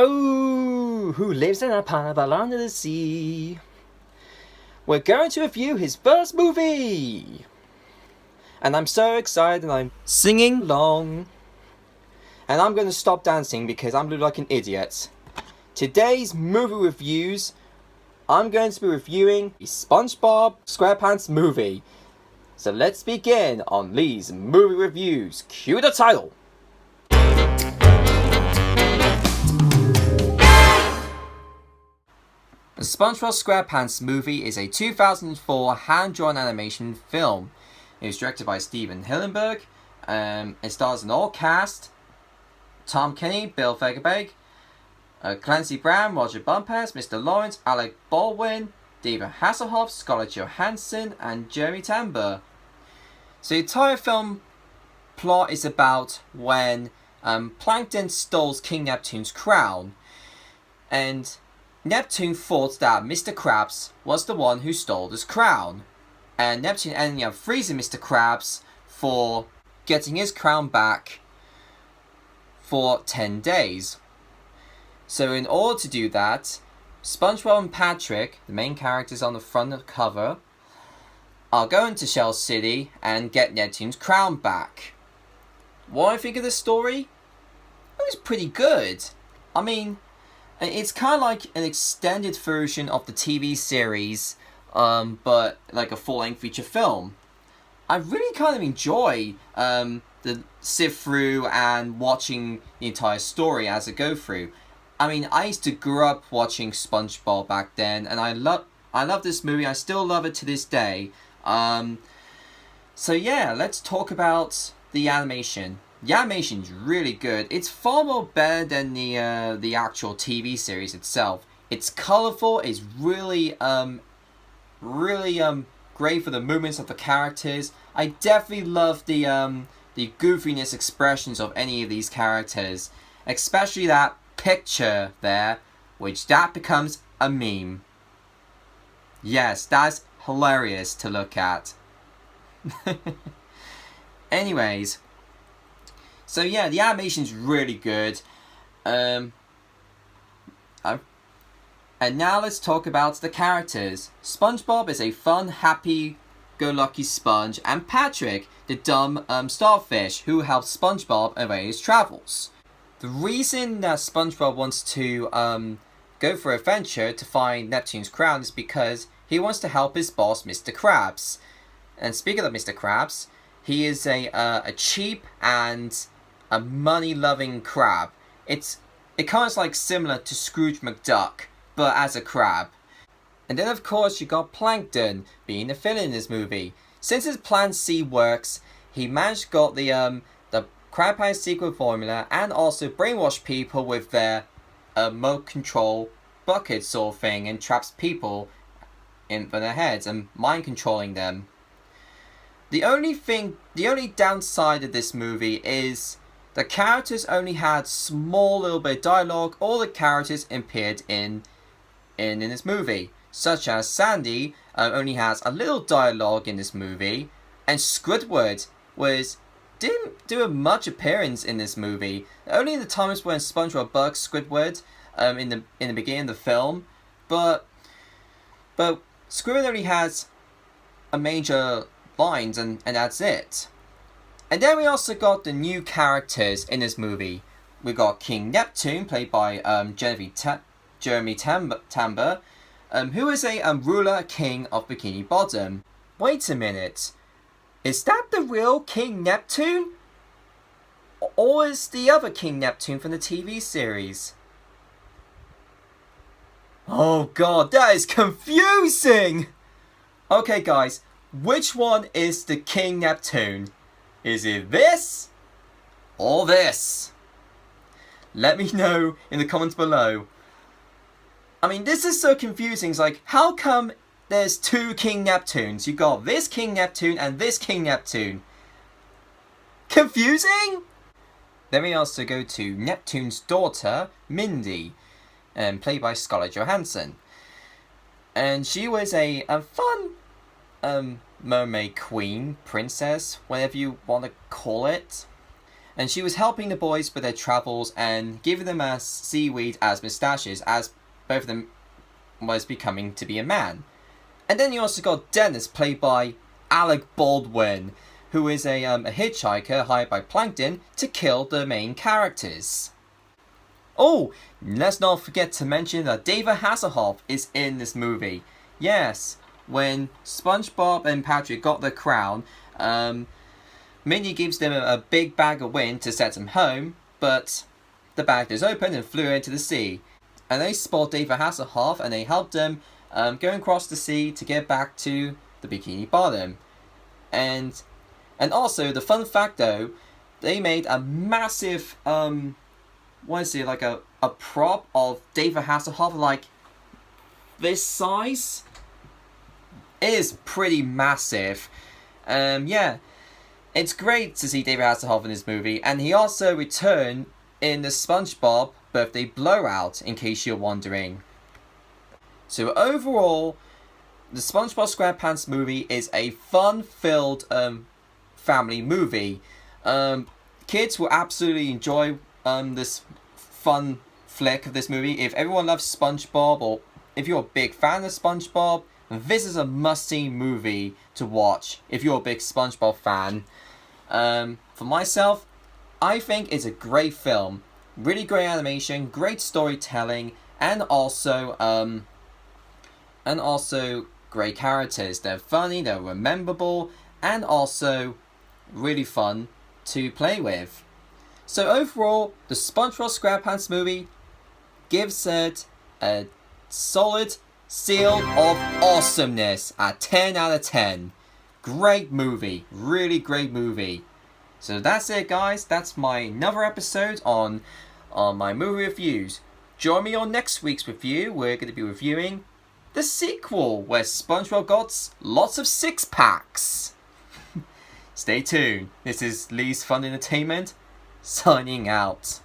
Joe, who lives in a pile under the sea. We're going to review his first movie. And I'm so excited and I'm singing along. And I'm going to stop dancing because I'm looking like an idiot. Today's movie reviews, I'm going to be reviewing the Spongebob SquarePants Movie. So let's begin on Lee's movie reviews. Cue the title. The SpongeBob SquarePants Movie is a 2004 hand-drawn animation film. It was directed by Steven Hillenburg. It stars an all cast: Tom Kenny, Bill Fagerbeck, Clancy Brown, Roger Bumpers, Mr. Lawrence, Alec Baldwin, David Hasselhoff, Scarlett Johansson, and Jeremy Tambor. So the entire film plot is about when Plankton stole King Neptune's crown, and Neptune thought that Mr. Krabs was the one who stole his crown, and Neptune ended up freezing Mr. Krabs for getting his crown back for 10 days. So in order to do that, SpongeBob and Patrick, the main characters on the front of the cover, are going to Shell City and get Neptune's crown back. What do I think of this story? It was pretty good. I mean, it's kind of like an extended version of the TV series, but like a full-length feature film. I really kind of enjoy the sift through and watching the entire story as I go through. I mean, I used to grow up watching SpongeBob back then, and I love this movie. I still love it to this day. So yeah, let's talk about the animation. The animation's really good. It's far more better than the actual TV series itself. It's colorful. It's really great for the movements of the characters. I definitely love the goofiness expressions of any of these characters, especially that picture there, which that becomes a meme. Yes, that's hilarious to look at. Anyways. So yeah, the animation's really good. And now let's talk about the characters. SpongeBob is a fun, happy-go-lucky sponge, and Patrick, the dumb starfish, who helps SpongeBob on his travels. The reason that SpongeBob wants to go for an adventure to find Neptune's crown is because he wants to help his boss, Mr. Krabs. And speaking of Mr. Krabs, he is a cheap and a money-loving crab. It kind of like similar to Scrooge McDuck, but as a crab. And then of course you got Plankton being the villain in this movie. Since his Plan C works, he managed to got the Crab Pie secret formula and also brainwash people with their remote control bucket sort of thing, and traps people in their heads and mind controlling them. The only downside of this movie is the characters only had small little bit of dialogue. All the characters appeared in this movie, such as Sandy only has a little dialogue in this movie, and Squidward didn't do a much appearance in this movie. Only in the times when SpongeBob bugs Squidward in the beginning of the film, but Squidward only has a major lines and that's it. And then we also got the new characters in this movie. We got King Neptune, played by Jeremy Tambor, who is a ruler king of Bikini Bottom. Wait a minute, is that the real King Neptune? Or is the other King Neptune from the TV series? Oh god, that is confusing! Okay guys, which one is the King Neptune? Is it this or this? Let me know in the comments below. I mean, this is so confusing. It's like, how come there's two King Neptunes? You got this King Neptune and this King Neptune. Confusing? Then we also go to Neptune's daughter, Mindy, played by Scarlett Johansson. And she was a fun mermaid queen, princess, whatever you want to call it. And she was helping the boys with their travels and giving them a seaweed as moustaches, as both of them was becoming to be a man. And then you also got Dennis, played by Alec Baldwin, who is a hitchhiker hired by Plankton to kill the main characters. Oh, let's not forget to mention that David Hasselhoff is in this movie. Yes, when SpongeBob and Patrick got the crown, Mindy gives them a big bag of wind to set them home, but the bag is open and flew into the sea. And they spot David Hasselhoff and they help them go across the sea to get back to the Bikini Bottom. And also, the fun fact though, they made a massive, like a prop of David Hasselhoff, like this size. It is pretty massive. Yeah. It's great to see David Hasselhoff in this movie, and he also returned in the SpongeBob Birthday Blowout, in case you're wondering. So overall, the SpongeBob SquarePants movie is a fun-filled family movie. Kids will absolutely enjoy this fun flick of this movie. If everyone loves SpongeBob, or if you're a big fan of SpongeBob, this is a must-see movie to watch if you're a big SpongeBob fan. For myself, I think it's a great film. Really great animation, great storytelling, and also great characters. They're funny, they're rememberable, and also really fun to play with. So overall, the SpongeBob SquarePants movie gives it a solid seal of awesomeness at 10 out of 10. Great movie, really great movie. So that's it, guys. That's my another episode on my movie reviews. Join me on next week's review. We're going to be reviewing the sequel, where SpongeBob got lots of six-packs. Stay tuned. This is Lee's Fun Entertainment, signing out.